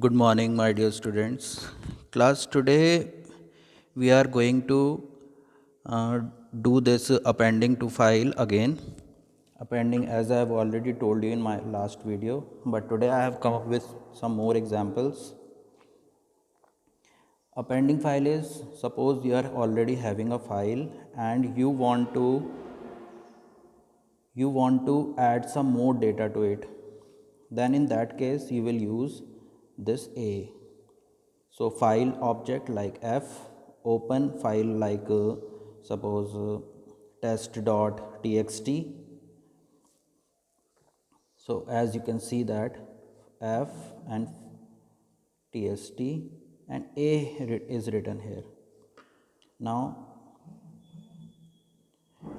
Good morning, my dear students. Class, today we are going to uh, do this appending to file again. Appending, as I have already told you in my last video, but today I have come up with some more examples. Appending file is, suppose you are already having a file and you want to add some more data to it. Then in that case you will use this A. So file object like f, open file like suppose test.txt. So as you can see that f and tst and a is written here. Now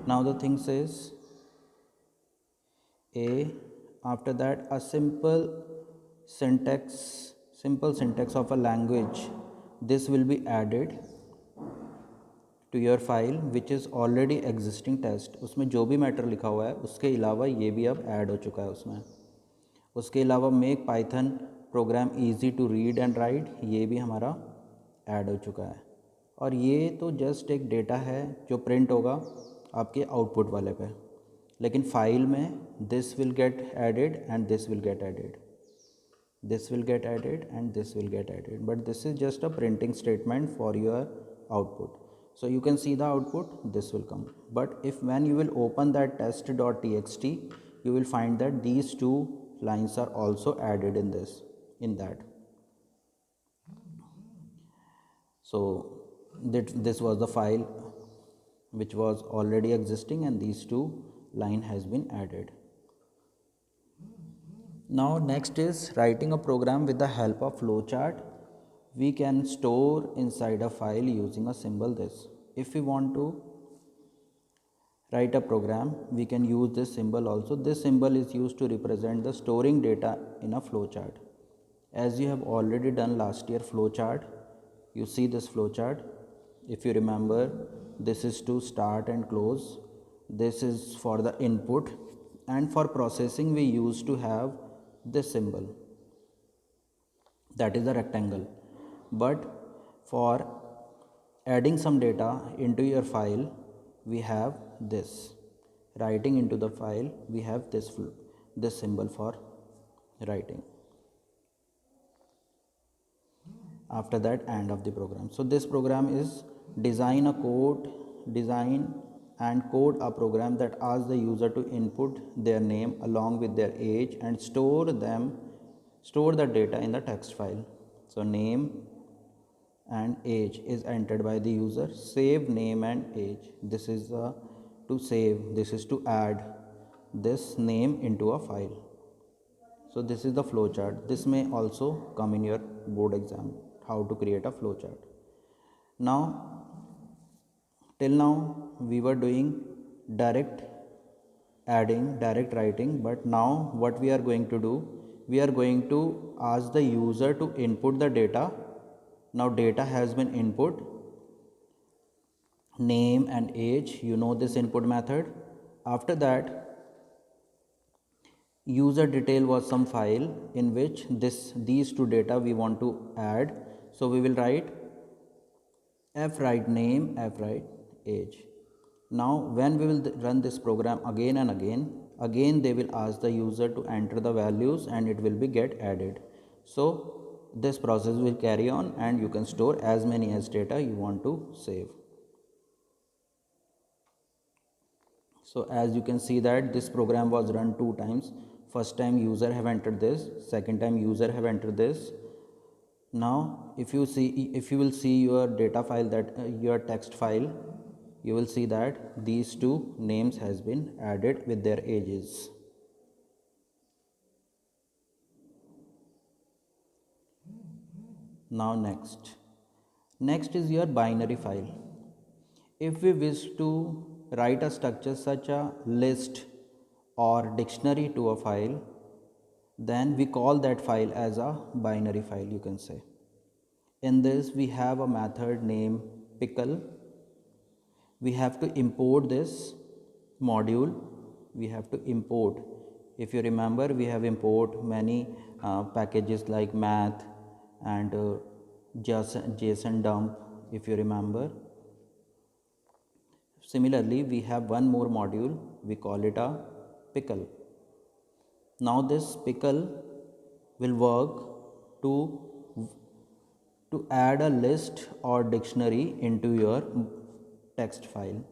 the thing says a, after that a simple syntax of a language, this will be added to your file which is already existing test. उसमें जो भी matter लिखा हुआ है उसके अलावा ये भी अब ऐड हो चुका है उसमें. उसके अलावा make Python program easy to read and write, ये भी हमारा ऐड हो चुका है. और ये तो जस्ट एक डेटा है जो प्रिंट होगा आपके आउटपुट वाले पे. लेकिन फाइल में this will get added and this will get added, this will get added and this will get added, but this is just a printing statement for your output. So you can see the output, this will come. But if when you will open that test.txt, you will find that these two lines are also added in that. So this was the file which was already existing and these two line has been added. Now next is writing a program with the help of flowchart. We can store inside a file using a symbol this. If we want to write a program, we can use this symbol also. This symbol is used to represent the storing data in a flowchart. As you have already done last year flowchart, you see this flowchart. If you remember, this is to start and close. This is for the input, and for processing we used to have this symbol, that is a rectangle. But for adding some data into your file, we have this. Writing into the file, we have this symbol for writing. After that, end of the program. So this program is design and code a program that asks the user to input their name along with their age and store the data in the text file. So name and age is entered by the user. Save name and age, this is to save, this is to add this name into a file. So this is the flowchart. This may also come in your board exam, how to create a flowchart. Now till now we were doing direct writing, but now what we are going to do, we are going to ask the user to input the data. Now data has been input, name and age, you know this input method. After that, user detail was some file in which these two data we want to add. So we will write f write name, f write age. Now when we will run this program again and again they will ask the user to enter the values and it will be get added. So this process will carry on and you can store as many as data you want to save. So as you can see that this program was run 2 times. First time user have entered this, second time user have entered this. Now if you will see your data file, that your text file, you will see that these two names has been added with their ages. Now next is your binary file. If we wish to write a structure such a list or dictionary to a file, then we call that file as a binary file, you can say. In this we have a method named pickle. We have to import this module, we have to import. If you remember, we have import many packages like math, and JSON dump, if you remember. Similarly, we have one more module, we call it a pickle. Now this pickle will work to add a list or dictionary into your text file.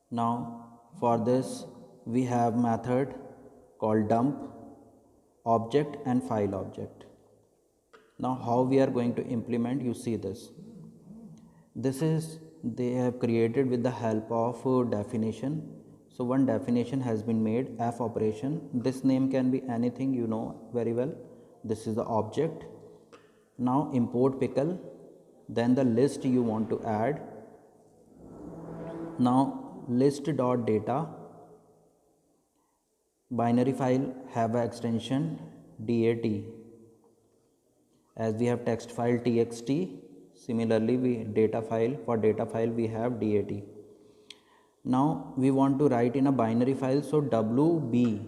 Now for this we have method called dump, object and file object. Now how we are going to implement, you see this. This is they have created with the help of definition. So one definition has been made, f operation. This name can be anything, you know very well. This is the object. Now import pickle, then the list you want to add. Now list.data, binary file have an extension dat. As we have text file txt, similarly we data file we have dat. Now we want to write in a binary file, so wb.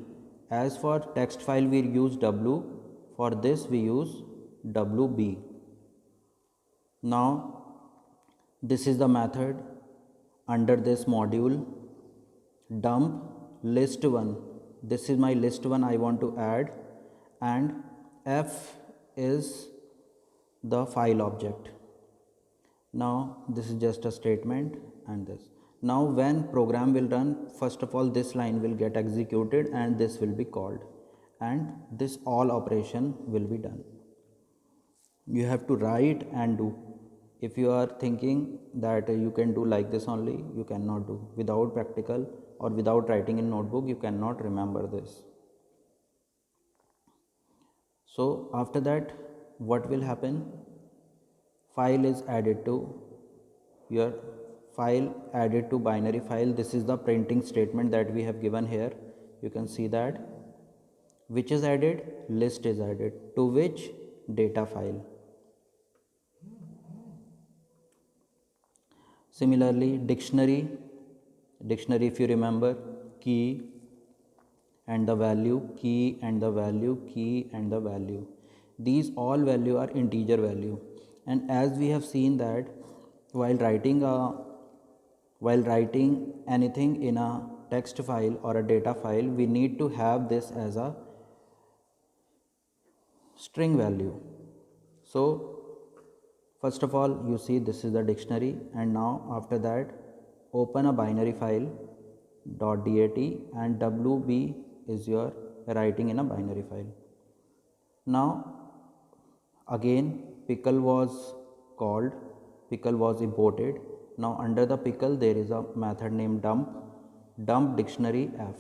As for text file we use w, for this we use wb. Now this is the method under this module, dump list1. This is my list1 I want to add, and f is the file object. Now this is just a statement, and this. Now when program will run, first of all this line will get executed and this will be called, and this all operation will be done. You have to write and do. If you are thinking that you can do like this only, you cannot do. Without practical or without writing in notebook, you cannot remember this. So after that, what will happen? File is added to your file, added to binary file. This is the printing statement that we have given here. You can see that. Which is added? List is added. To which? Data file. Similarly, dictionary, if you remember, key and the value, key and the value, key and the value. These all value are integer value. And as we have seen that while writing anything in a text file or a data file, we need to have this as a string value. So first of all, you see this is the dictionary, and now after that open a binary file .dat, and wb is your writing in a binary file. Now again pickle was called, pickle was imported. Now under the pickle there is a method named dump dictionary f.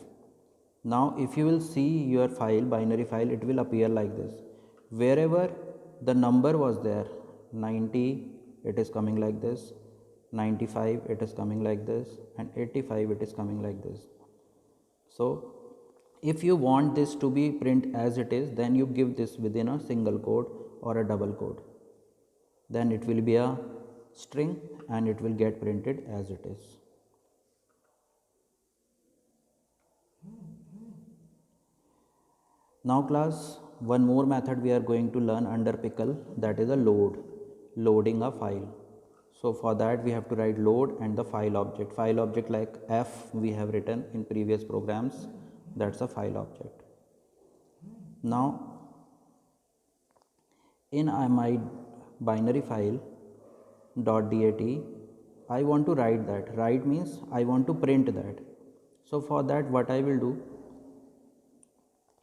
Now if you will see your file, binary file, it will appear like this. Wherever the number was there, 90, it is coming like this, 95, it is coming like this, and 85, it is coming like this. So if you want this to be print as it is, then you give this within a single quote or a double quote. Then it will be a string and it will get printed as it is. Now class, one more method we are going to learn under pickle, that is a loading a file. So for that we have to write load and the file object like f we have written in previous programs, that's a file object. Now in my binary file .dat, I want to write that. Write means I want to print that. So for that what I will do,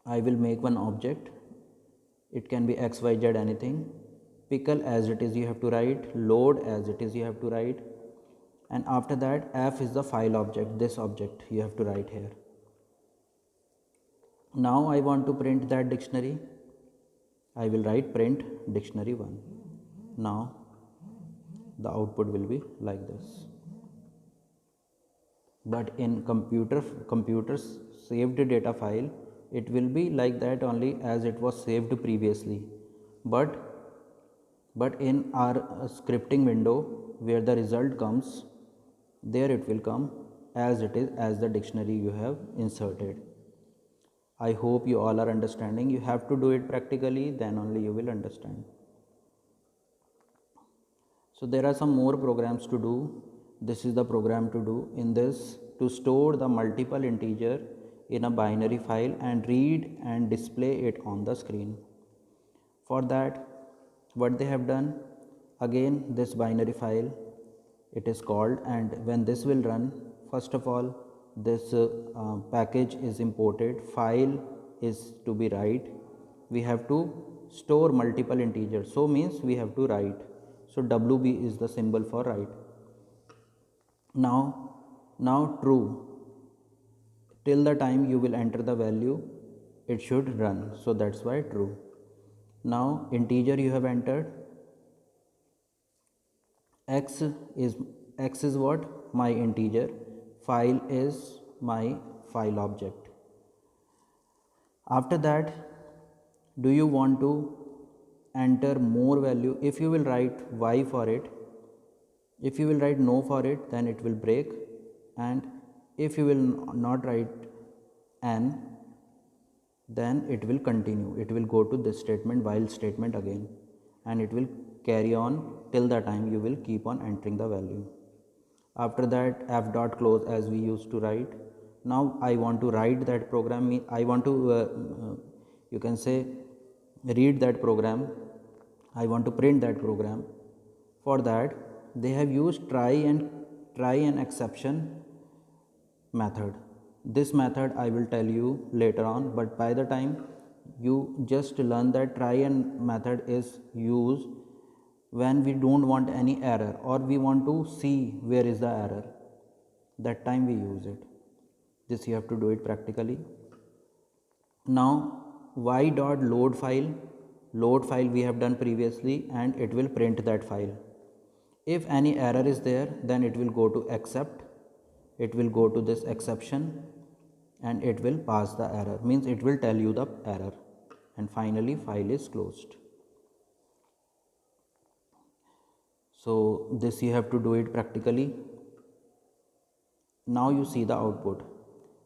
I will make one object. It can be x, y, z, anything. Pickle as it is you have to write, load as it is you have to write, and after that f is the file object, this object you have to write here. Now I want to print that dictionary, I will write print dictionary 1. Now the output will be like this. But in computer's saved data file, it will be like that only as it was saved previously. But in our scripting window where the result comes, there it will come as it is, as the dictionary you have inserted. I hope you all are understanding. You have to do it practically, then only you will understand. So there are some more programs to do. This is the program to do. In this, to store the multiple integer in a binary file and read and display it on the screen. For that, what they have done, again this binary file, it is called, and when this will run, first of all this package is imported, file is to be write, we have to store multiple integers, so means we have to write, so wb is the symbol for write. Now true, till the time you will enter the value it should run, so that's why true. Now integer you have entered, x is what, my integer, file is my file object. After that, do you want to enter more value? If you will write y for it, if you will write no for it, then it will break, and if you will not write n, then it will continue, it will go to this statement, while statement again, and it will carry on till the time you will keep on entering the value. After that, f dot close, as we used to write. Now I want to write that program, I want to you can say read that program, I want to print that program. For that they have used try and exception method. This method I will tell you later on, but by the time you just learn that try and method is used when we don't want any error or we want to see where is the error, that time we use it. This you have to do it practically. Now y dot load file we have done previously, and it will print that file. If any error is there, then it will go to except, it will go to this exception, and it will pass the error, means it will tell you the error, and finally file is closed. So this you have to do it practically. Now you see the output.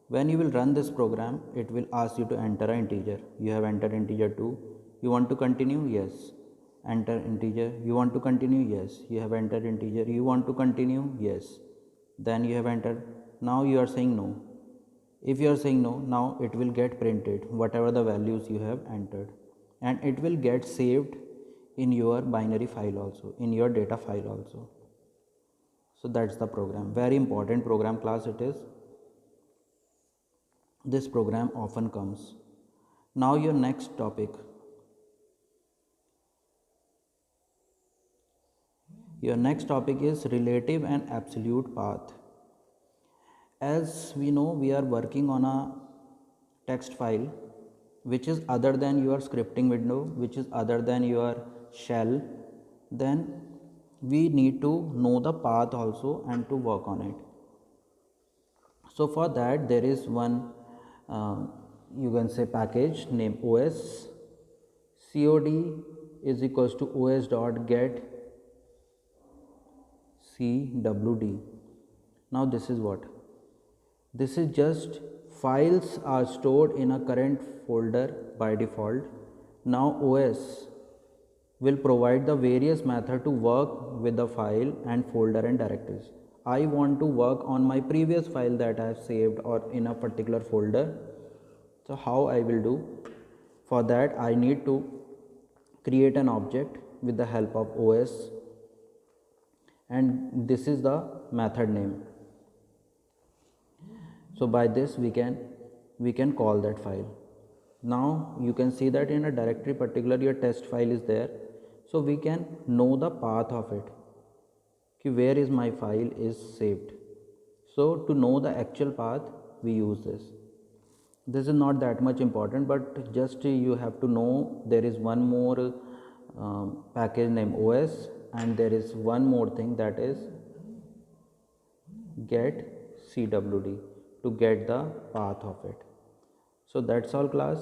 When you will run this program, it will ask you to enter an integer. You have entered integer 2. You want to continue? Yes. Enter integer. You want to continue? Yes. You have entered integer. You want to continue? Yes. Then you have entered. Now you are saying no. If you are saying no, now it will get printed whatever the values you have entered, and it will get saved in your binary file also, in your data file also. So that's the program. Very important program class it is. This program often comes. Now your next topic. Your next topic is relative and absolute path. As we know, we are working on a text file which is other than your scripting window, which is other than your shell. Then we need to know the path also and to work on it. So for that there is one you can say package named os. Cod is equals to os dot get cwd. Now this is what? This is just files are stored in a current folder by default. Now OS will provide the various method to work with the file and folder and directories. I want to work on my previous file that I have saved or in a particular folder. So how I will do? For that I need to create an object with the help of OS, and this is the method name. So by this we can call that file. Now you can see that in a directory, particularly your test file is there, so we can know the path of it, where is my file is saved. So to know the actual path we use this. This is not that much important, but just you have to know there is one more package named OS, and there is one more thing, that is get cwd, to get the path of it. So that's all class.